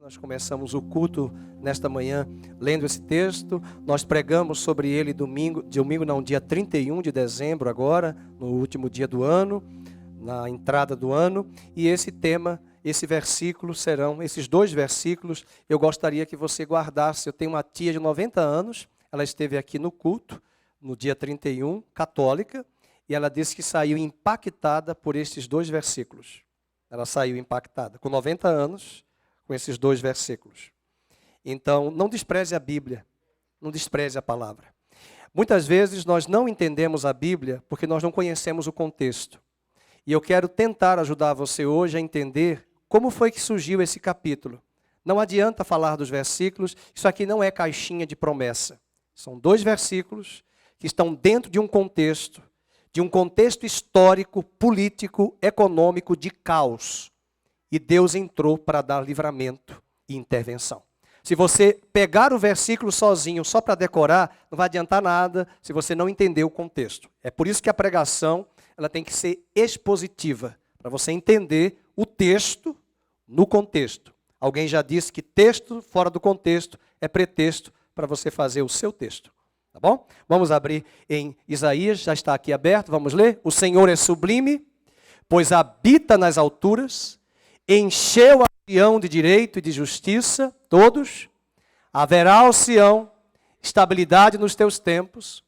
Nós começamos o culto nesta manhã lendo esse texto. Nós pregamos sobre ele dia 31 de dezembro agora, no último dia do ano, na entrada do ano. E esse tema, esse versículo serão, esses dois versículos, eu gostaria que você guardasse. Eu tenho uma tia de 90 anos, ela esteve aqui no culto, no dia 31, católica, e ela disse que saiu impactada por estes dois versículos. Ela saiu impactada, com 90 anos, com esses dois versículos. Então, não despreze a Bíblia, não despreze a palavra. Muitas vezes nós não entendemos a Bíblia porque nós não conhecemos o contexto. E eu quero tentar ajudar você hoje a entender como foi que surgiu esse capítulo. Não adianta falar dos versículos, isso aqui não é caixinha de promessa. São dois versículos que estão dentro de um contexto histórico, político, econômico de caos. E Deus entrou para dar livramento e intervenção. Se você pegar o versículo sozinho, só para decorar, não vai adiantar nada se você não entender o contexto. É por isso que a pregação ela tem que ser expositiva, para você entender o texto no contexto. Alguém já disse que texto fora do contexto é pretexto para você fazer o seu texto. Tá bom? Vamos abrir em Isaías, já está aqui aberto, vamos ler. O Senhor é sublime, pois habita nas alturas, encheu a Sião de direito e de justiça, todos. Haverá, ó Sião, estabilidade nos teus tempos,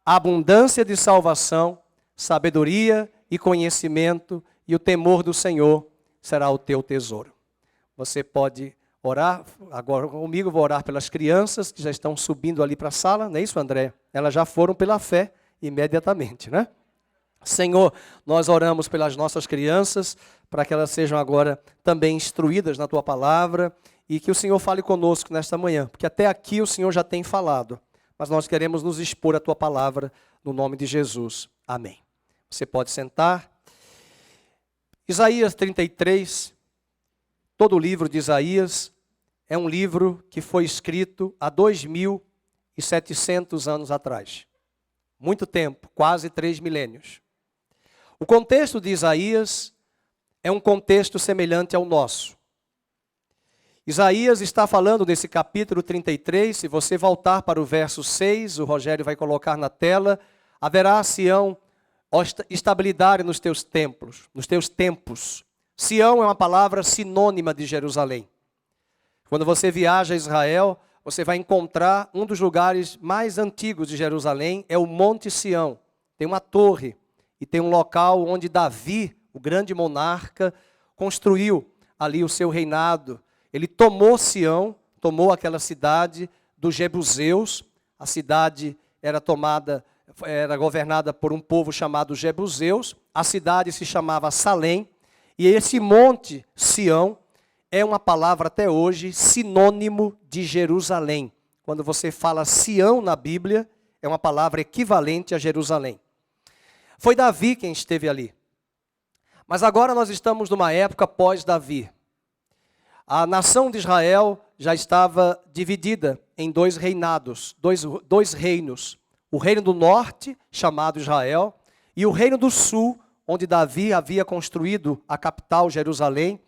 abundância de salvação, sabedoria e conhecimento, e o temor do Senhor será o teu tesouro. Você pode orar, agora comigo vou orar pelas crianças que já estão subindo ali para a sala, não é isso, André? Elas já foram pela fé imediatamente, né? Senhor, nós oramos pelas nossas crianças, para que elas sejam agora também instruídas na Tua palavra, e que o Senhor fale conosco nesta manhã, porque até aqui o Senhor já tem falado, mas nós queremos nos expor à Tua palavra, no nome de Jesus. Amém. Você pode sentar. Isaías 33, todo o livro de Isaías é um livro que foi escrito há 2.700 anos atrás. Muito tempo, quase 3 milênios. O contexto de Isaías é um contexto semelhante ao nosso. Isaías está falando nesse capítulo 33, se você voltar para o verso 6, o Rogério vai colocar na tela, haverá, Sião, estabilidade nos teus templos, nos teus tempos. Sião é uma palavra sinônima de Jerusalém. Quando você viaja a Israel, você vai encontrar um dos lugares mais antigos de Jerusalém, é o Monte Sião. Tem uma torre e tem um local onde Davi, o grande monarca, construiu ali o seu reinado. Ele tomou Sião, tomou aquela cidade dos Jebuseus. A cidade era governada por um povo chamado Jebuseus. A cidade se chamava Salém. E esse monte Sião é uma palavra até hoje sinônimo de Jerusalém. Quando você fala Sião na Bíblia, é uma palavra equivalente a Jerusalém. Foi Davi quem esteve ali. Mas agora nós estamos numa época pós-Davi. A nação de Israel já estava dividida em dois reinados, dois reinos. O reino do norte, chamado Israel, e o reino do sul, onde Davi havia construído a capital Jerusalém,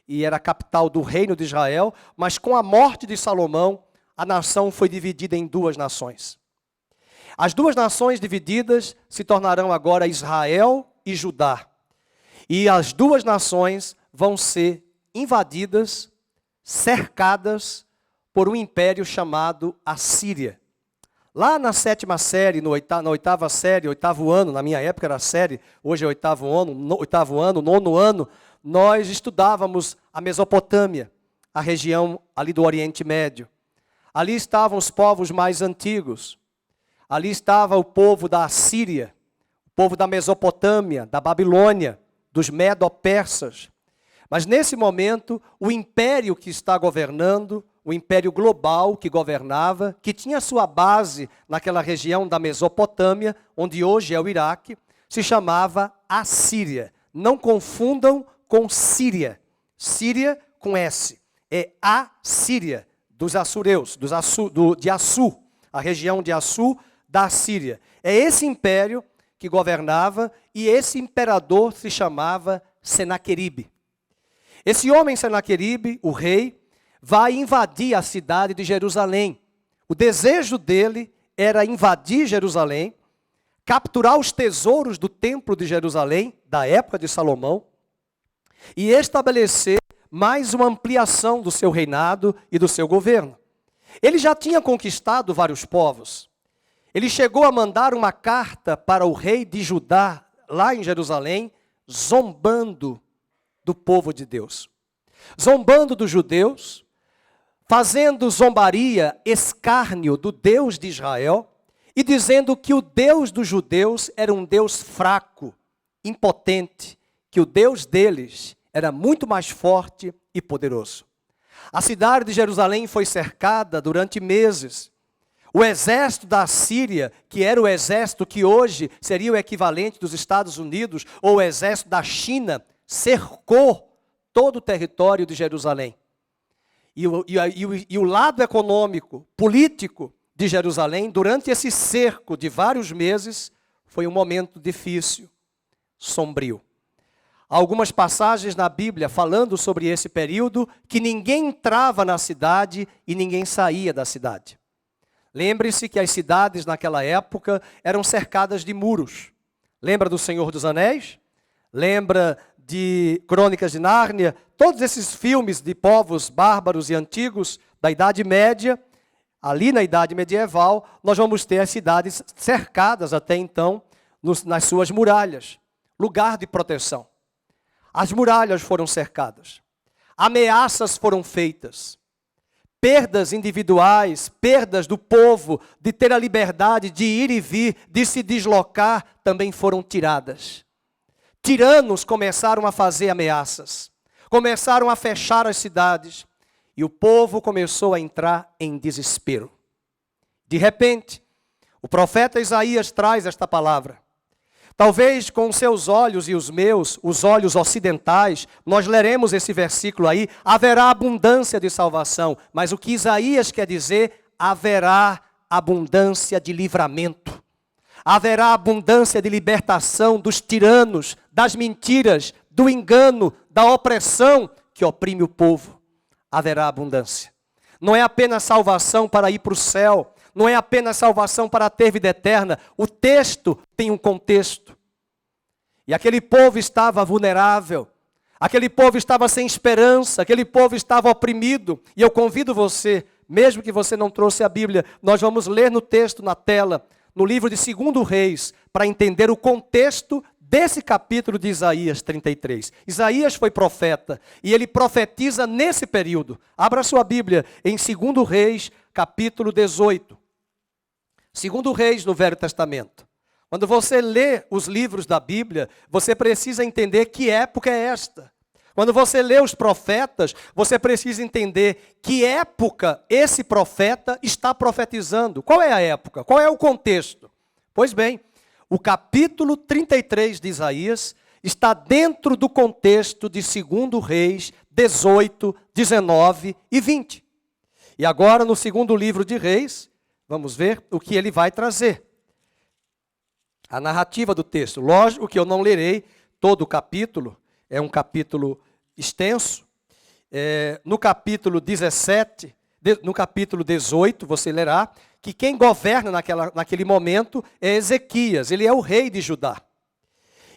e era a capital do reino de Israel, mas com a morte de Salomão, a nação foi dividida em duas nações. As duas nações divididas se tornarão agora Israel e Judá. E as duas nações vão ser invadidas, cercadas por um império chamado Assíria. Lá na sétima série, na oitava série, oitavo ano, na minha época era série, hoje é oitavo ano, nono ano, nós estudávamos a Mesopotâmia, a região ali do Oriente Médio. Ali estavam os povos mais antigos. Ali estava o povo da Assíria, o povo da Mesopotâmia, da Babilônia, dos Medo-Persas. Mas nesse momento, o império que está governando, o império global que governava, que tinha sua base naquela região da Mesopotâmia, onde hoje é o Iraque, se chamava Assíria. Não confundam com Síria. Síria com S. É a Síria dos assureus, de Assur, a região de Assur da Síria. É esse império que governava e esse imperador se chamava Senaqueribe. Esse homem Senaqueribe, o rei, vai invadir a cidade de Jerusalém. O desejo dele era invadir Jerusalém, capturar os tesouros do templo de Jerusalém, da época de Salomão, e estabelecer mais uma ampliação do seu reinado e do seu governo. Ele já tinha conquistado vários povos. Ele chegou a mandar uma carta para o rei de Judá, lá em Jerusalém, zombando do povo de Deus. Zombando dos judeus, fazendo zombaria, escárnio do Deus de Israel, e dizendo que o Deus dos judeus era um Deus fraco, impotente, que o Deus deles era muito mais forte e poderoso. A cidade de Jerusalém foi cercada durante meses. O exército da Síria, que era o exército que hoje seria o equivalente dos Estados Unidos, ou o exército da China, cercou todo o território de Jerusalém. E o lado econômico, político de Jerusalém, durante esse cerco de vários meses, foi um momento difícil, sombrio. Há algumas passagens na Bíblia falando sobre esse período, que ninguém entrava na cidade e ninguém saía da cidade. Lembre-se que as cidades naquela época eram cercadas de muros. Lembra do Senhor dos Anéis? Lembra de Crônicas de Nárnia? Todos esses filmes de povos bárbaros e antigos da Idade Média, ali na Idade Medieval, nós vamos ter as cidades cercadas até então nas suas muralhas, lugar de proteção. As muralhas foram cercadas, ameaças foram feitas, perdas individuais, perdas do povo de ter a liberdade de ir e vir, de se deslocar, também foram tiradas. Tiranos começaram a fazer ameaças, começaram a fechar as cidades, e o povo começou a entrar em desespero. De repente, o profeta Isaías traz esta palavra. Talvez com seus olhos e os meus, os olhos ocidentais, nós leremos esse versículo aí, haverá abundância de salvação. Mas o que Isaías quer dizer, haverá abundância de livramento. Haverá abundância de libertação dos tiranos, das mentiras, do engano, da opressão que oprime o povo. Haverá abundância. Não é apenas salvação para ir para o céu, não é apenas salvação para ter vida eterna. O texto tem um contexto. E aquele povo estava vulnerável. Aquele povo estava sem esperança. Aquele povo estava oprimido. E eu convido você, mesmo que você não trouxe a Bíblia, nós vamos ler no texto, na tela, no livro de 2 Reis, para entender o contexto desse capítulo de Isaías 33. Isaías foi profeta e ele profetiza nesse período. Abra sua Bíblia em 2 Reis, capítulo 18. 2 Reis no Velho Testamento. Quando você lê os livros da Bíblia, você precisa entender que época é esta. Quando você lê os profetas, você precisa entender que época esse profeta está profetizando. Qual é a época? Qual é o contexto? Pois bem, o capítulo 33 de Isaías está dentro do contexto de 2 Reis 18, 19 e 20. E agora, no segundo livro de Reis, vamos ver o que ele vai trazer. A narrativa do texto. Lógico que eu não lerei todo o capítulo, é um capítulo extenso. No capítulo 17, no capítulo 18, você lerá que quem governa naquele momento é Ezequias, ele é o rei de Judá.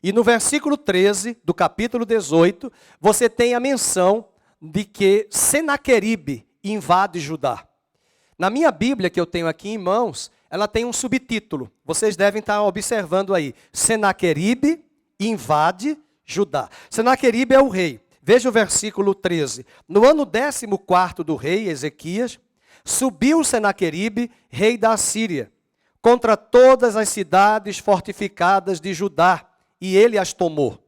E no versículo 13 do capítulo 18, você tem a menção de que Senaqueribe invade Judá. Na minha Bíblia, que eu tenho aqui em mãos, ela tem um subtítulo. Vocês devem estar observando aí. Senaqueribe invade Judá. Senaqueribe é o rei. Veja o versículo 13. No ano 14º do rei Ezequias, subiu Senaqueribe, rei da Assíria, contra todas as cidades fortificadas de Judá, e ele as tomou.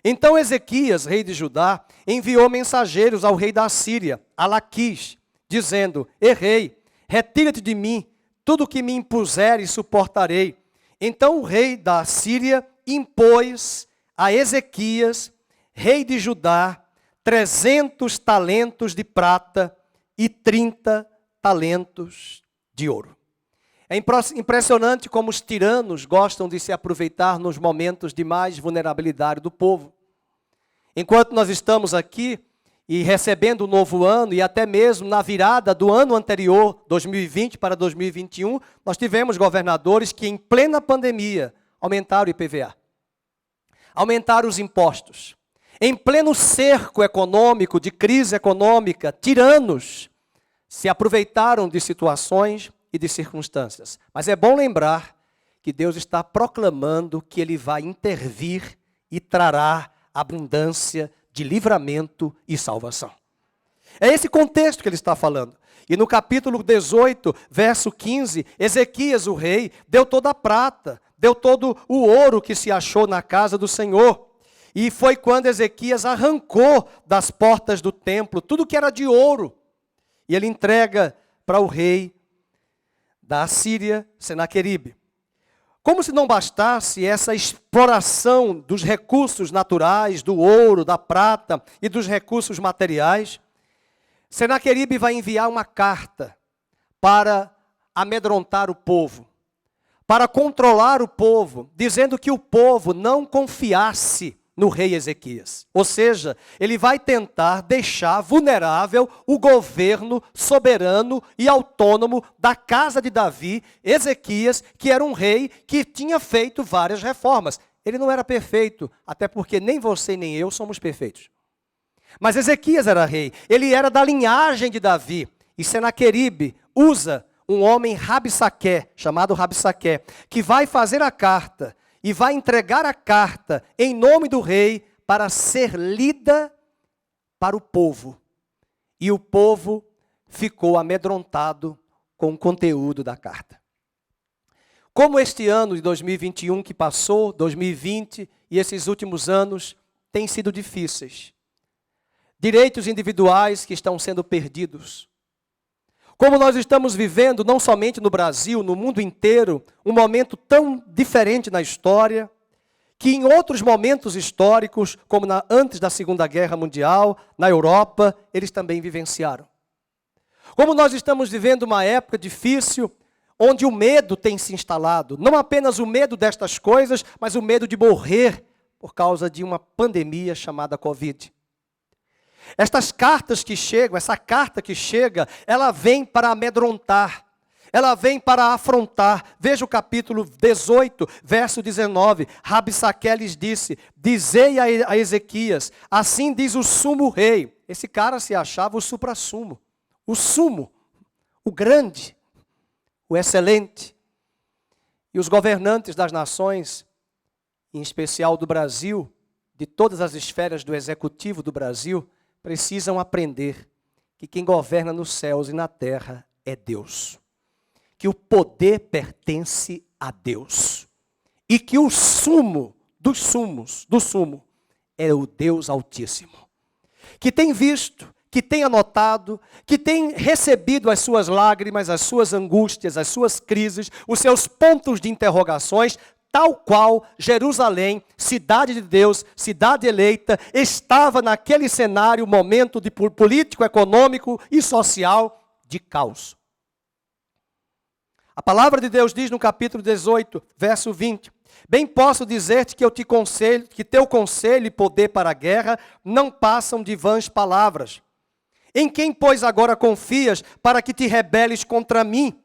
Então Ezequias, rei de Judá, enviou mensageiros ao rei da Assíria, a Laquis, dizendo: rei, retira-te de mim, tudo o que me impuseres suportarei. Então o rei da Assíria impôs a Ezequias, rei de Judá, 300 talentos de prata e 30 talentos de ouro. É impressionante como os tiranos gostam de se aproveitar nos momentos de mais vulnerabilidade do povo. Enquanto nós estamos aqui, e recebendo o novo ano, e até mesmo na virada do ano anterior, 2020 para 2021, nós tivemos governadores que em plena pandemia aumentaram o IPVA, aumentaram os impostos. Em pleno cerco econômico, de crise econômica, tiranos se aproveitaram de situações e de circunstâncias. Mas é bom lembrar que Deus está proclamando que Ele vai intervir e trará abundância de livramento e salvação. É esse contexto que ele está falando. E no capítulo 18, verso 15, Ezequias, o rei, deu toda a prata, deu todo o ouro que se achou na casa do Senhor. E foi quando Ezequias arrancou das portas do templo tudo que era de ouro. E ele entrega para o rei da Assíria, Senaqueribe. Como se não bastasse essa exploração dos recursos naturais, do ouro, da prata e dos recursos materiais, Senaqueribe vai enviar uma carta para amedrontar o povo, para controlar o povo, dizendo que o povo não confiasse no rei Ezequias. Ou seja, ele vai tentar deixar vulnerável o governo soberano e autônomo da casa de Davi, Ezequias, que era um rei que tinha feito várias reformas. Ele não era perfeito, até porque nem você nem eu somos perfeitos. Mas Ezequias era rei, ele era da linhagem de Davi. E Senaqueribe usa um homem Rabsaqué, chamado Rabsaqué, que vai fazer a carta e vai entregar a carta em nome do rei para ser lida para o povo. E o povo ficou amedrontado com o conteúdo da carta. Como este ano de 2021 que passou, 2020 e esses últimos anos têm sido difíceis. Direitos individuais que estão sendo perdidos. Como nós estamos vivendo, não somente no Brasil, no mundo inteiro, um momento tão diferente na história, que em outros momentos históricos, como antes da Segunda Guerra Mundial, na Europa, eles também vivenciaram. Como nós estamos vivendo uma época difícil, onde o medo tem se instalado, não apenas o medo destas coisas, mas o medo de morrer por causa de uma pandemia chamada Covid. Estas cartas que chegam, essa carta que chega, ela vem para amedrontar, ela vem para afrontar. Veja o capítulo 18, verso 19. Rabsaqué lhes disse: dizei a Ezequias, assim diz o sumo rei. Esse cara se achava o suprassumo, o sumo, o grande, o excelente. E os governantes das nações, em especial do Brasil, de todas as esferas do executivo do Brasil, precisam aprender que quem governa nos céus e na terra é Deus. Que o poder pertence a Deus. E que o sumo dos sumos, do sumo, é o Deus Altíssimo. Que tem visto, que tem anotado, que tem recebido as suas lágrimas, as suas angústias, as suas crises, os seus pontos de interrogações, tal qual Jerusalém, cidade de Deus, cidade eleita, estava naquele cenário, momento de político, econômico e social de caos. A palavra de Deus diz no capítulo 18, verso 20: bem posso dizer-te que eu te conselho, que teu conselho e poder para a guerra não passam de vãs palavras. Em quem, pois, agora confias para que te rebeles contra mim?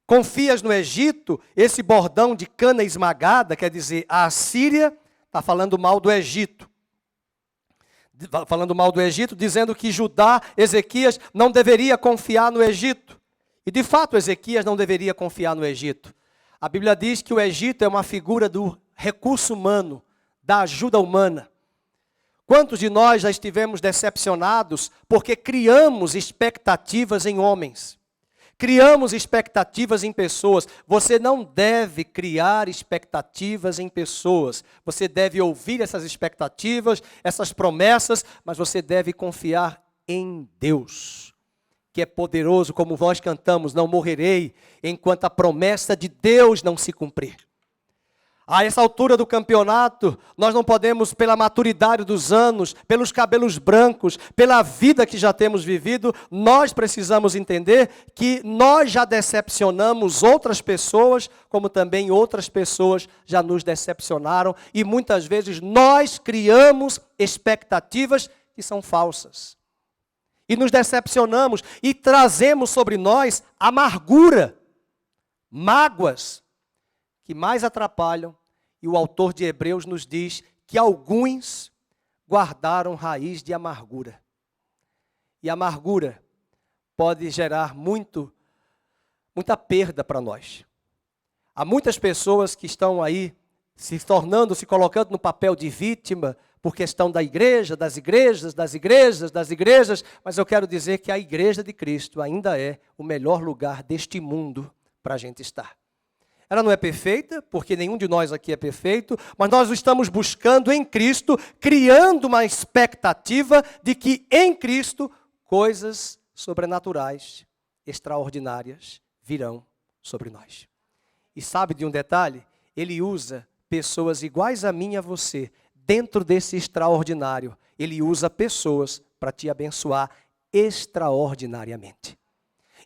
Confias no Egito, esse bordão de cana esmagada, quer dizer, a Assíria está falando mal do Egito. Falando mal do Egito, dizendo que Judá, Ezequias, não deveria confiar no Egito. E de fato, Ezequias não deveria confiar no Egito. A Bíblia diz que o Egito é uma figura do recurso humano, da ajuda humana. Quantos de nós já estivemos decepcionados porque criamos expectativas em homens? Criamos expectativas em pessoas. Você não deve criar expectativas em pessoas. Você deve ouvir essas expectativas, essas promessas, mas você deve confiar em Deus, que é poderoso, como nós cantamos, não morrerei enquanto a promessa de Deus não se cumprir. A essa altura do campeonato, nós não podemos, pela maturidade dos anos, pelos cabelos brancos, pela vida que já temos vivido, nós precisamos entender que nós já decepcionamos outras pessoas, como também outras pessoas já nos decepcionaram, e muitas vezes nós criamos expectativas que são falsas. e nos decepcionamos e trazemos sobre nós amargura, mágoas, que mais atrapalham. E o autor de Hebreus nos diz que alguns guardaram raiz de amargura. E a amargura pode gerar muita perda para nós. Há muitas pessoas que estão aí se colocando no papel de vítima por questão da igreja, das igrejas, mas eu quero dizer que a igreja de Cristo ainda é o melhor lugar deste mundo para a gente estar. Ela não é perfeita, porque nenhum de nós aqui é perfeito, mas nós estamos buscando em Cristo, criando uma expectativa de que em Cristo coisas sobrenaturais, extraordinárias, virão sobre nós. E sabe de um detalhe? Ele usa pessoas iguais a mim e a você, dentro desse extraordinário. Ele usa pessoas para te abençoar extraordinariamente.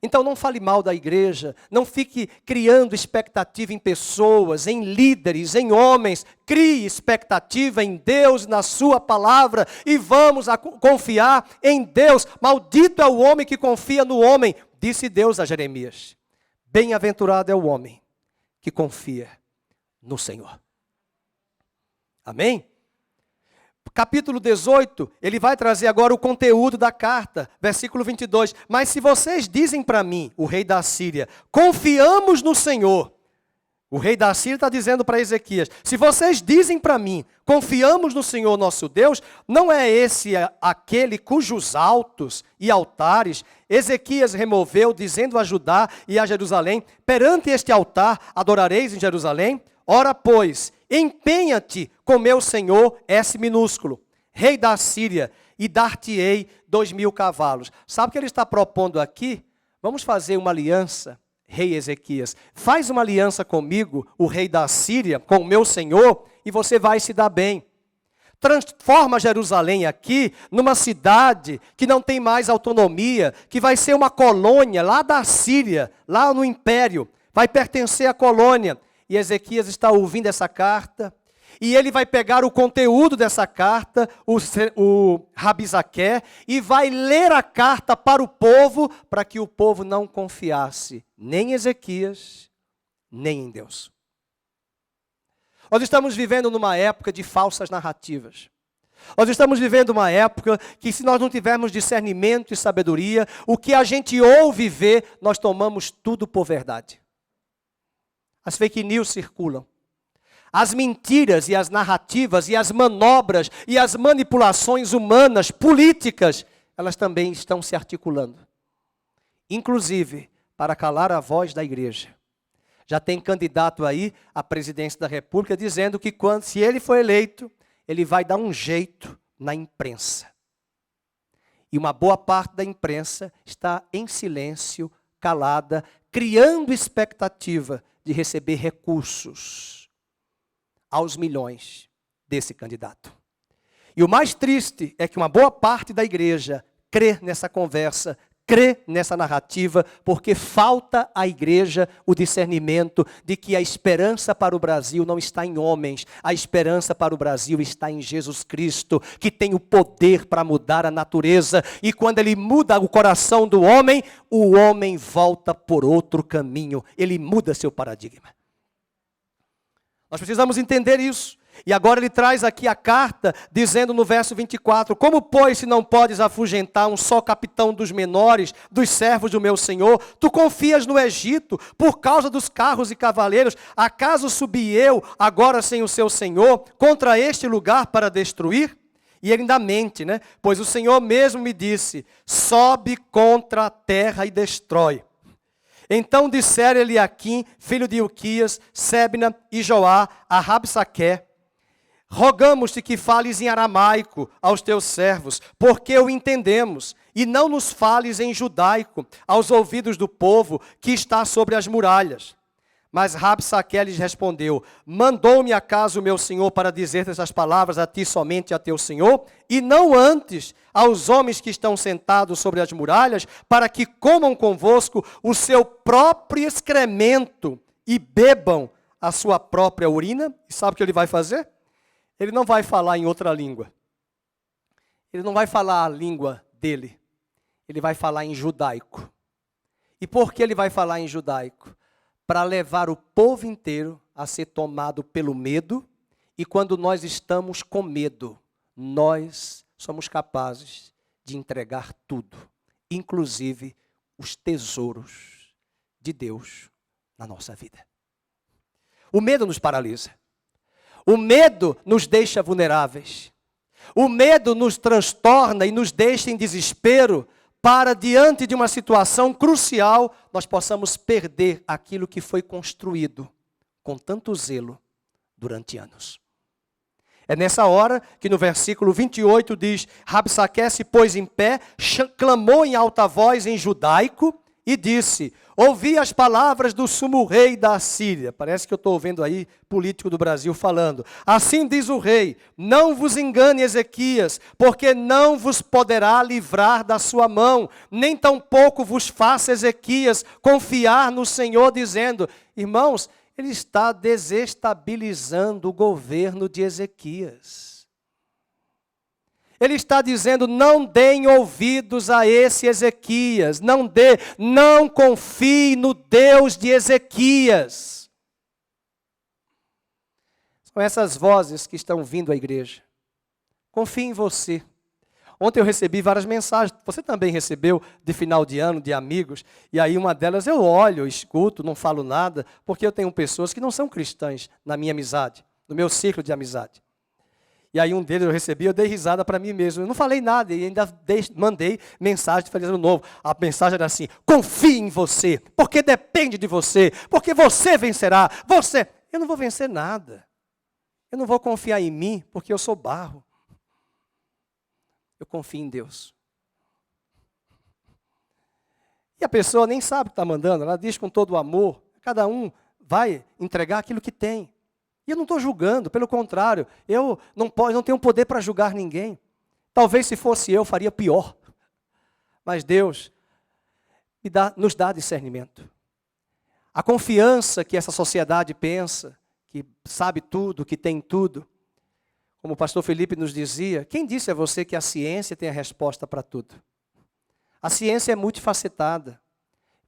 Então não fale mal da igreja, não fique criando expectativa em pessoas, em líderes, em homens. Crie expectativa em Deus, na sua palavra, e vamos confiar em Deus. Maldito é o homem que confia no homem, disse Deus a Jeremias. Bem-aventurado é o homem que confia no Senhor. Amém? Capítulo 18, ele vai trazer agora o conteúdo da carta, versículo 22. Mas se vocês dizem para mim, o rei da Síria, confiamos no Senhor. O rei da Síria está dizendo para Ezequias, se vocês dizem para mim, confiamos no Senhor nosso Deus, não é esse aquele cujos altos e altares Ezequias removeu, dizendo a Judá e a Jerusalém, perante este altar adorareis em Jerusalém? Ora, pois, empenha-te com meu senhor, S minúsculo, rei da Síria, e dar-te-ei 2.000 cavalos. Sabe o que ele está propondo aqui? Vamos fazer uma aliança, rei Ezequias. Faz uma aliança comigo, o rei da Síria, com o meu senhor, e você vai se dar bem. Transforma Jerusalém aqui numa cidade que não tem mais autonomia, que vai ser uma colônia lá da Síria, lá no império, vai pertencer à colônia. E Ezequias está ouvindo essa carta, e ele vai pegar o conteúdo dessa carta, o Rabizaque, e vai ler a carta para o povo, para que o povo não confiasse nem em Ezequias, nem em Deus. Nós estamos vivendo numa época de falsas narrativas. Nós estamos vivendo uma época que, se nós não tivermos discernimento e sabedoria, o que a gente ouve e vê, nós tomamos tudo por verdade. As fake news circulam. As mentiras e as narrativas e as manobras e as manipulações humanas, políticas, elas também estão se articulando. Inclusive, para calar a voz da igreja. Já tem candidato aí à presidência da República dizendo que se ele for eleito, ele vai dar um jeito na imprensa. E uma boa parte da imprensa está em silêncio, calada, criando expectativa de receber recursos aos milhões desse candidato. E o mais triste é que uma boa parte da igreja crê nessa conversa, crê nessa narrativa, porque falta à igreja o discernimento de que a esperança para o Brasil não está em homens, a esperança para o Brasil está em Jesus Cristo, que tem o poder para mudar a natureza, e quando ele muda o coração do homem, o homem volta por outro caminho, ele muda seu paradigma. Nós precisamos entender isso. E agora ele traz aqui a carta, dizendo no verso 24, como, pois, se não podes afugentar um só capitão dos menores, dos servos do meu senhor, tu confias no Egito, por causa dos carros e cavaleiros, acaso subi eu, agora sem o seu senhor, contra este lugar para destruir? E ele ainda mente, né? Pois o Senhor mesmo me disse, sobe contra a terra e destrói. Então disseram Eliaquim, filho de Ilquias, Sebna e Joá, a Rabsaque, rogamos-te que fales em aramaico aos teus servos, porque o entendemos, e não nos fales em judaico, aos ouvidos do povo que está sobre as muralhas. Mas Rabsaque lhes respondeu, mandou-me acaso o meu senhor para dizer essas palavras a ti somente a teu senhor, e não antes aos homens que estão sentados sobre as muralhas, para que comam convosco o seu próprio excremento e bebam a sua própria urina? E sabe o que ele vai fazer? Ele não vai falar em outra língua. Ele não vai falar a língua dele. ele vai falar em judaico. E por que ele vai falar em judaico? Para levar o povo inteiro a ser tomado pelo medo, e quando nós estamos com medo, nós somos capazes de entregar tudo, inclusive os tesouros de Deus na nossa vida. O medo nos paralisa. O medo nos deixa vulneráveis. O medo nos transtorna e nos deixa em desespero para, diante de uma situação crucial, nós possamos perder aquilo que foi construído com tanto zelo durante anos. É nessa hora que no versículo 28 diz: Rabsaqué se pôs em pé, clamou em alta voz em judaico e disse: ouvi as palavras do sumo rei da Assíria. Parece que eu estou ouvindo aí político do Brasil falando. Assim diz o rei: não vos engane, Ezequias, porque não vos poderá livrar da sua mão, nem tampouco vos faça, Ezequias, confiar no Senhor, dizendo... Irmãos, ele está desestabilizando o governo de Ezequias. Ele está dizendo: não deem ouvidos a esse Ezequias, não confie no Deus de Ezequias. São essas vozes que estão vindo à igreja. Confie em você. Ontem eu recebi várias mensagens, você também recebeu, de final de ano, de amigos, e aí uma delas eu olho, escuto, não falo nada, porque eu tenho pessoas que não são cristãs na minha amizade, no meu círculo de amizade. E aí um deles eu recebi, eu dei risada para mim mesmo. Eu não falei nada e ainda mandei mensagem de feliz ano novo. A mensagem era assim: confie em você, porque depende de você, porque você vencerá. Eu não vou vencer nada. Eu não vou confiar em mim, porque eu sou barro. Eu confio em Deus. E a pessoa nem sabe o que está mandando. Ela diz com todo o amor. Cada um vai entregar aquilo que tem. E eu não estou julgando, pelo contrário, eu não tenho poder para julgar ninguém. Talvez se fosse eu, faria pior. Mas Deus nos dá discernimento. A confiança que essa sociedade pensa, que sabe tudo, que tem tudo. Como o pastor Felipe nos dizia, quem disse a você que a ciência tem a resposta para tudo? A ciência é multifacetada.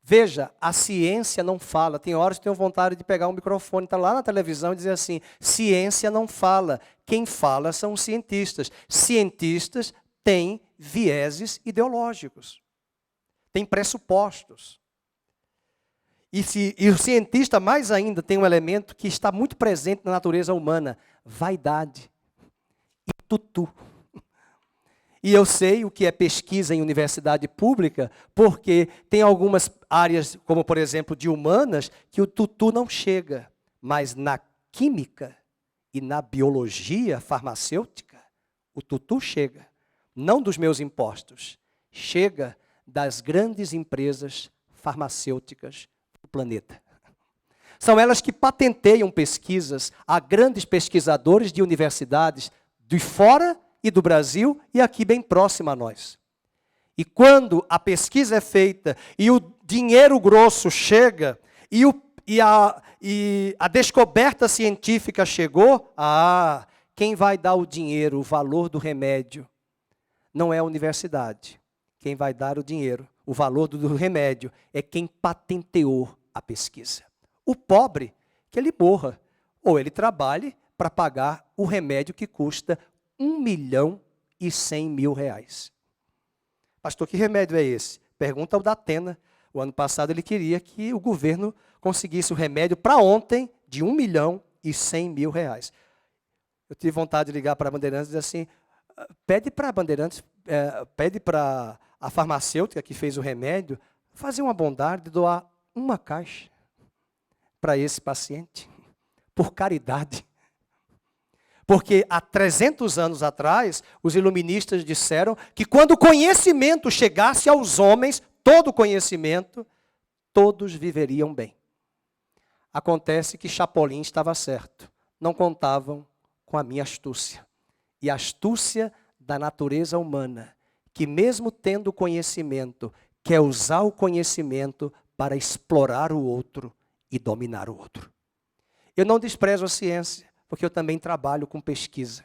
Veja, a ciência não fala. Tem horas que eu tenho vontade de pegar um microfone, estar lá na televisão e dizer assim: ciência não fala. Quem fala são os cientistas. Cientistas têm vieses ideológicos. Têm pressupostos. E o cientista, mais ainda, tem um elemento que está muito presente na natureza humana: vaidade e tutu. E eu sei o que é pesquisa em universidade pública, porque tem algumas áreas, como por exemplo de humanas, que o tutu não chega. Mas na química e na biologia farmacêutica, o tutu chega. Não dos meus impostos, chega das grandes empresas farmacêuticas do planeta. São elas que patenteiam pesquisas a grandes pesquisadores de universidades de fora e do Brasil, e aqui bem próximo a nós. E quando a pesquisa é feita e o dinheiro grosso chega e a descoberta científica chegou, quem vai dar o dinheiro, o valor do remédio, não é a universidade. Quem vai dar o dinheiro, o valor do remédio, é quem patenteou a pesquisa. O pobre, que ele morra, ou ele trabalhe para pagar o remédio que custa R$1.100.000. Pastor, que remédio é esse? Pergunta ao Datena. O ano passado ele queria que o governo conseguisse o remédio para ontem de R$1.100.000. Eu tive vontade de ligar para a Bandeirantes e dizer assim: pede para a Bandeirantes, pede para a farmacêutica que fez o remédio fazer uma bondade de doar uma caixa para esse paciente, por caridade. Porque há 300 anos atrás, os iluministas disseram que quando o conhecimento chegasse aos homens, todo o conhecimento, todos viveriam bem. Acontece que Chapolin estava certo. Não contavam com a minha astúcia. E a astúcia da natureza humana, que mesmo tendo conhecimento, quer usar o conhecimento para explorar o outro e dominar o outro. Eu não desprezo a ciência, porque eu também trabalho com pesquisa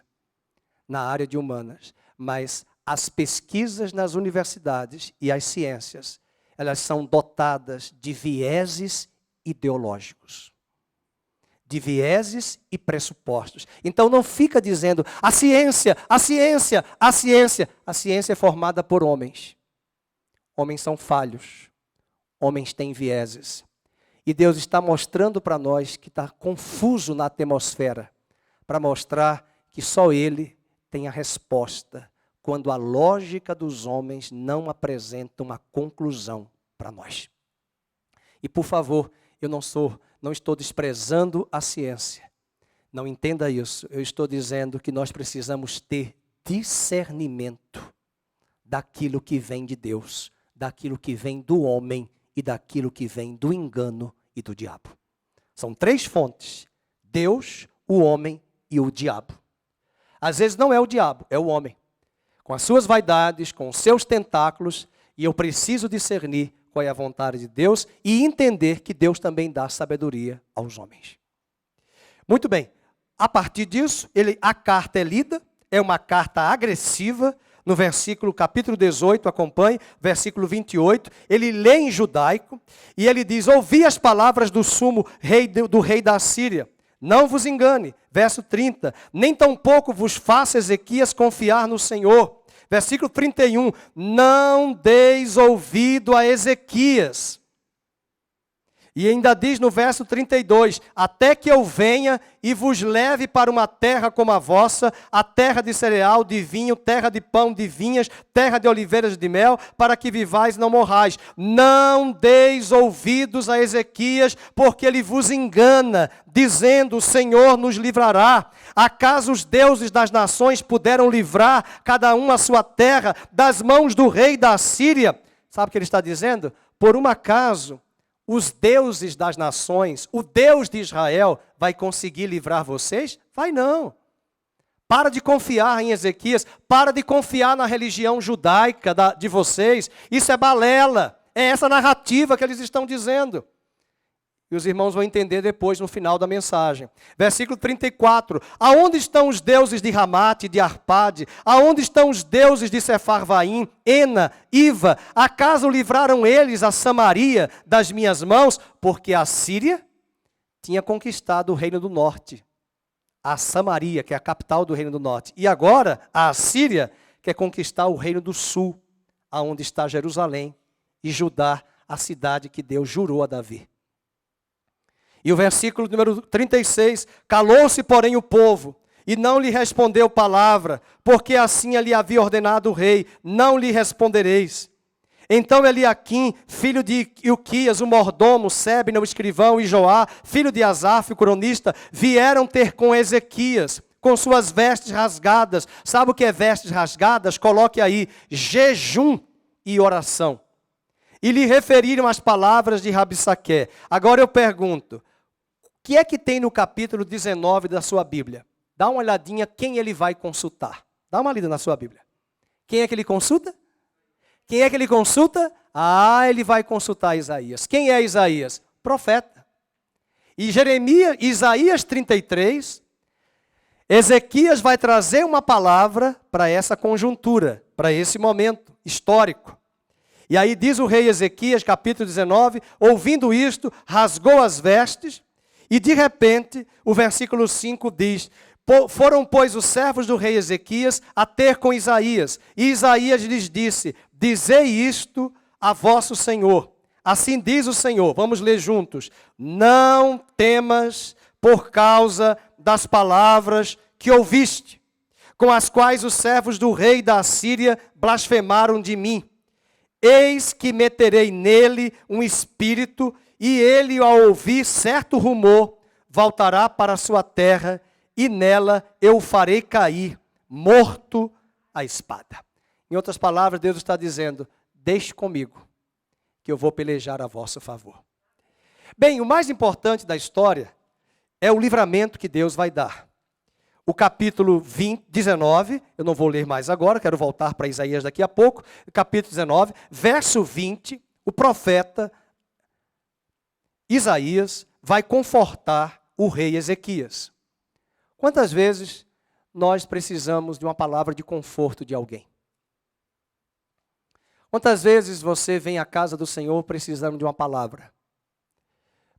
na área de humanas. Mas as pesquisas nas universidades e as ciências, elas são dotadas de vieses ideológicos, de vieses e pressupostos. Então não fica dizendo, a ciência, a ciência, a ciência. A ciência é formada por homens. Homens são falhos, homens têm vieses. E Deus está mostrando para nós que está confuso na atmosfera, para mostrar que só Ele tem a resposta, quando a lógica dos homens não apresenta uma conclusão para nós. E por favor, eu não estou desprezando a ciência. Não entenda isso. Eu estou dizendo que nós precisamos ter discernimento daquilo que vem de Deus, daquilo que vem do homem e daquilo que vem do engano e do diabo. São 3 fontes: Deus, o homem e o diabo. Às vezes não é o diabo, é o homem, com as suas vaidades, com os seus tentáculos, e eu preciso discernir qual é a vontade de Deus e entender que Deus também dá sabedoria aos homens. Muito bem, a partir disso, a carta é lida, é uma carta agressiva. No capítulo 18, acompanhe, versículo 28, ele lê em judaico e ele diz: ouvi as palavras do sumo rei, do rei da Assíria. Não vos engane. Verso 30, nem tampouco vos faça Ezequias confiar no Senhor. Versículo 31, não deis ouvido a Ezequias. E ainda diz no verso 32, até que eu venha e vos leve para uma terra como a vossa, a terra de cereal, de vinho, terra de pão, de vinhas, terra de oliveiras de mel, para que vivais e não morrais. Não deis ouvidos a Ezequias, porque ele vos engana, dizendo, o Senhor nos livrará. Acaso os deuses das nações puderam livrar cada um a sua terra das mãos do rei da Assíria? Sabe o que ele está dizendo? Por um acaso, os deuses das nações, o Deus de Israel, vai conseguir livrar vocês? Vai não. Para de confiar em Ezequias, para de confiar na religião judaica de vocês. Isso é balela, é essa narrativa que eles estão dizendo. E os irmãos vão entender depois no final da mensagem. Versículo 34. Aonde estão os deuses de Ramate e de Arpade? Aonde estão os deuses de Sefarvaim, Ena, Iva? Acaso livraram eles a Samaria das minhas mãos? Porque a Síria tinha conquistado o reino do norte. A Samaria, que é a capital do reino do norte. E agora a Assíria quer conquistar o reino do sul, aonde está Jerusalém e Judá, a cidade que Deus jurou a Davi. E o versículo número 36, calou-se, porém, o povo, e não lhe respondeu palavra, porque assim lhe havia ordenado o rei, não lhe respondereis. Então Eliaquim, filho de Ilquias, o mordomo, Sebna, o escrivão, e Joá, filho de Asaf, o cronista, vieram ter com Ezequias, com suas vestes rasgadas. Sabe o que é vestes rasgadas? Coloque aí, jejum e oração. E lhe referiram as palavras de Rabissaqué. Agora eu pergunto, o que é que tem no capítulo 19 da sua Bíblia? Dá uma olhadinha quem ele vai consultar. Dá uma lida na sua Bíblia. Quem é que ele consulta? Quem é que ele consulta? Ele vai consultar Isaías. Quem é Isaías? Profeta. E Isaías 33, Ezequias vai trazer uma palavra para essa conjuntura, para esse momento histórico. E aí diz o rei Ezequias, capítulo 19, ouvindo isto, rasgou as vestes, e de repente, o versículo 5 diz, foram, pois, os servos do rei Ezequias a ter com Isaías, e Isaías lhes disse, dizei isto a vosso Senhor. Assim diz o Senhor, vamos ler juntos, não temas por causa das palavras que ouviste, com as quais os servos do rei da Assíria blasfemaram de mim. Eis que meterei nele um espírito, e ele, ao ouvir certo rumor, voltará para a sua terra, e nela eu o farei cair, morto à espada. Em outras palavras, Deus está dizendo, deixe comigo, que eu vou pelejar a vosso favor. Bem, o mais importante da história é o livramento que Deus vai dar. O capítulo 19, eu não vou ler mais agora, quero voltar para Isaías daqui a pouco. Capítulo 19, verso 20, o profeta Isaías vai confortar o rei Ezequias. Quantas vezes nós precisamos de uma palavra de conforto de alguém? Quantas vezes você vem à casa do Senhor precisando de uma palavra?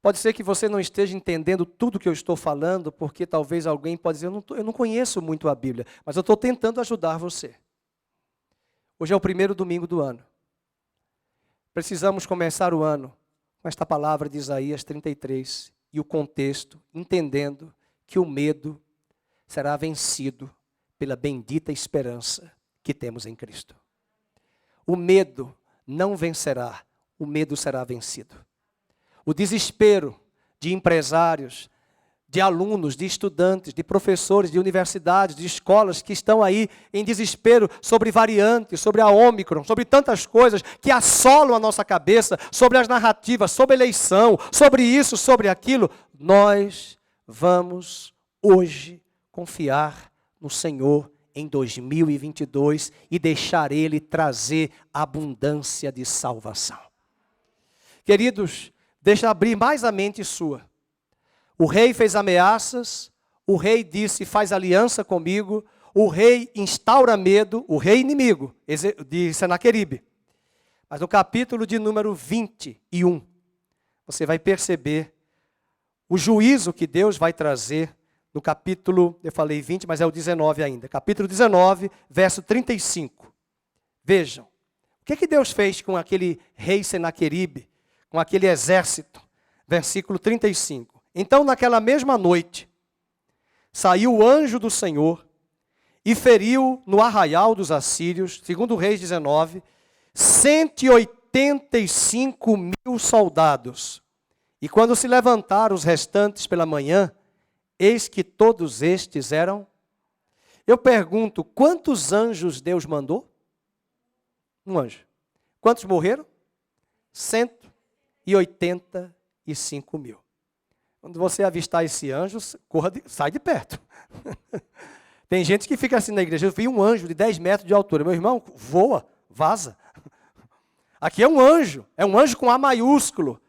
Pode ser que você não esteja entendendo tudo que eu estou falando, porque talvez alguém pode dizer, eu não conheço muito a Bíblia, mas eu estou tentando ajudar você. Hoje é o primeiro domingo do ano. Precisamos começar o ano com esta palavra de Isaías 33 e o contexto, entendendo que o medo será vencido pela bendita esperança que temos em Cristo. O medo não vencerá, o medo será vencido. O desespero de empresários, de alunos, de estudantes, de professores, de universidades, de escolas que estão aí em desespero sobre variantes, sobre a Ômicron, sobre tantas coisas que assolam a nossa cabeça, sobre as narrativas, sobre eleição, sobre isso, sobre aquilo. Nós vamos hoje confiar no Senhor em 2022 e deixar Ele trazer abundância de salvação. Queridos, deixa eu abrir mais a mente sua. O rei fez ameaças, o rei disse, faz aliança comigo, o rei instaura medo, o rei inimigo de Senaqueribe. Mas no capítulo de número 21, você vai perceber o juízo que Deus vai trazer no capítulo, eu falei 20, mas é o 19 ainda. Capítulo 19, verso 35. Vejam, o que Deus fez com aquele rei Senaqueribe, com aquele exército? Versículo 35. Então, naquela mesma noite, saiu o anjo do Senhor e feriu no arraial dos assírios, segundo Reis 19, 185 mil soldados. E quando se levantaram os restantes pela manhã, eis que todos estes eram... Eu pergunto, quantos anjos Deus mandou? Um anjo. Quantos morreram? 185 mil. Quando você avistar esse anjo, sai de perto. Tem gente que fica assim na igreja, eu vi um anjo de 10 metros de altura. Meu irmão, voa, vaza. Aqui é um anjo com A maiúsculo.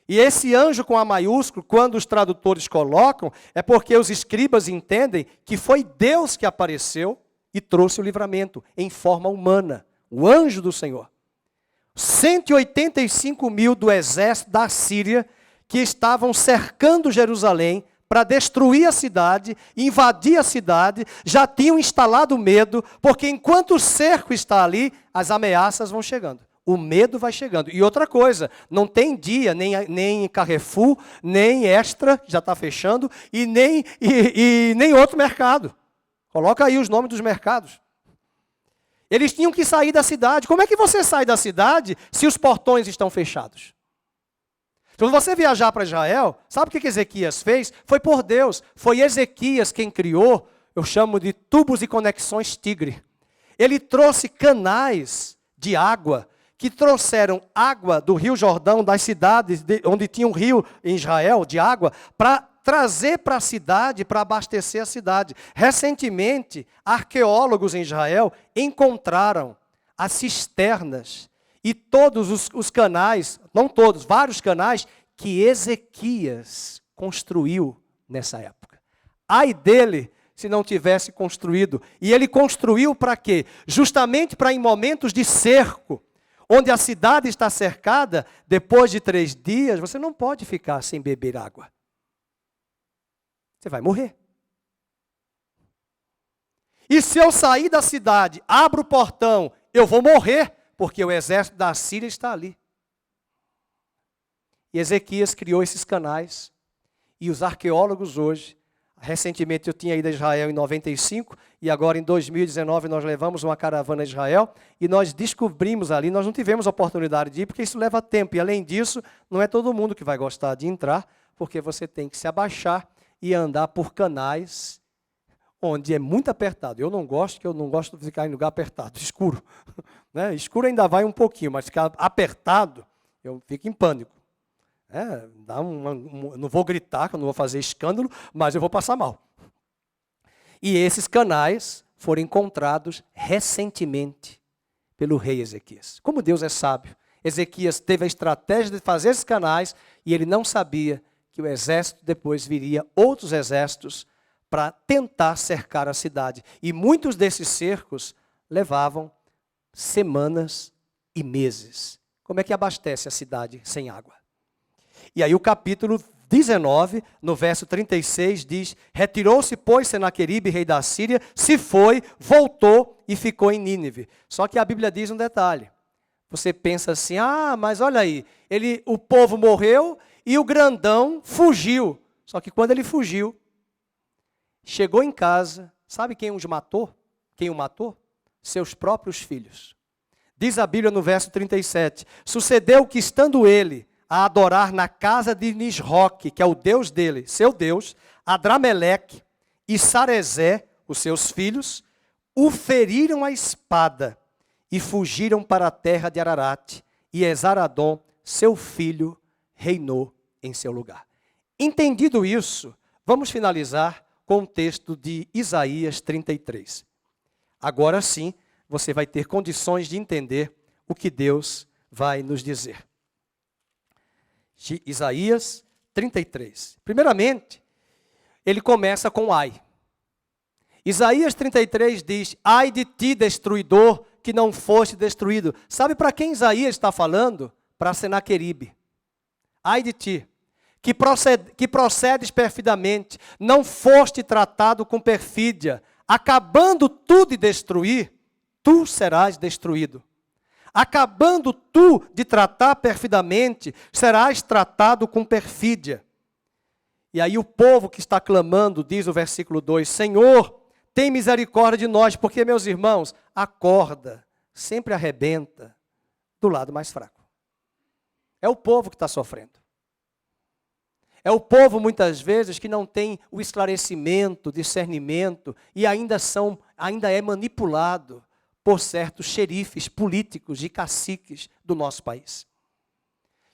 E esse anjo com A maiúsculo, quando os tradutores colocam, é porque os escribas entendem que foi Deus que apareceu e trouxe o livramento em forma humana. O anjo do Senhor. 185 mil do exército da Síria que estavam cercando Jerusalém para destruir a cidade, invadir a cidade, já tinham instalado medo, porque enquanto o cerco está ali, as ameaças vão chegando. O medo vai chegando. E outra coisa, não tem dia, nem Carrefour, nem Extra, já está fechando, e nem outro mercado. Coloca aí os nomes dos mercados. Eles tinham que sair da cidade. Como é que você sai da cidade se os portões estão fechados? Quando você viajar para Israel, sabe o que Ezequias fez? Foi por Deus. Foi Ezequias quem criou, eu chamo de tubos e conexões Tigre. Ele trouxe canais de água, que trouxeram água do Rio Jordão, das cidades onde tinha um rio em Israel, de água, para trazer para a cidade, para abastecer a cidade. Recentemente, arqueólogos em Israel encontraram as cisternas e todos os canais, não todos, vários canais, que Ezequias construiu nessa época. Ai dele se não tivesse construído. E ele construiu para quê? Justamente para em momentos de cerco, onde a cidade está cercada, depois de 3 dias, você não pode ficar sem beber água. Você vai morrer. E se eu sair da cidade, abro o portão, eu vou morrer, porque o exército da Síria está ali. E Ezequias criou esses canais. E os arqueólogos hoje, recentemente eu tinha ido a Israel em 95, e agora em 2019 nós levamos uma caravana a Israel, e nós descobrimos ali, nós não tivemos a oportunidade de ir, porque isso leva tempo. E além disso, não é todo mundo que vai gostar de entrar, porque você tem que se abaixar e andar por canais onde é muito apertado. Eu não gosto de ficar em lugar apertado, escuro. Né? Escuro ainda vai um pouquinho, mas ficar apertado, eu fico em pânico. Não vou gritar, não vou fazer escândalo, mas eu vou passar mal. E esses canais foram encontrados recentemente pelo rei Ezequias. Como Deus é sábio, Ezequias teve a estratégia de fazer esses canais e ele não sabia que o exército depois viria outros exércitos para tentar cercar a cidade. E muitos desses cercos levavam semanas e meses. Como é que abastece a cidade sem água? E aí o capítulo 19, no verso 36, diz: retirou-se, pois, Senaqueribe, rei da Síria, se foi, voltou e ficou em Nínive. Só que a Bíblia diz um detalhe. Você pensa assim, mas olha aí, o povo morreu e o grandão fugiu. Só que quando ele fugiu, chegou em casa, sabe quem os matou? Quem o matou? Seus próprios filhos. Diz a Bíblia no verso 37, sucedeu que estando ele a adorar na casa de Nisroque, que é o Deus dele, seu Deus, Adrameleque e Sarezé, os seus filhos, o feriram a espada e fugiram para a terra de Ararate, e Esaradom, seu filho, reinou em seu lugar. Entendido isso, vamos finalizar com o texto de Isaías 33. Agora sim, você vai ter condições de entender o que Deus vai nos dizer. De Isaías 33. Primeiramente, ele começa com ai. Isaías 33 diz, ai de ti, destruidor, que não foste destruído. Sabe para quem Isaías está falando? Para Senaqueribe. Ai de ti, que procedes perfidamente, não foste tratado com perfídia, acabando tu de destruir, tu serás destruído. Acabando tu de tratar perfidamente, serás tratado com perfídia. E aí o povo que está clamando, diz o versículo 2, Senhor, tem misericórdia de nós, porque, meus irmãos, a corda sempre arrebenta do lado mais fraco. É o povo que está sofrendo. É o povo, muitas vezes, que não tem o esclarecimento, discernimento, e ainda é manipulado por certos xerifes políticos e caciques do nosso país.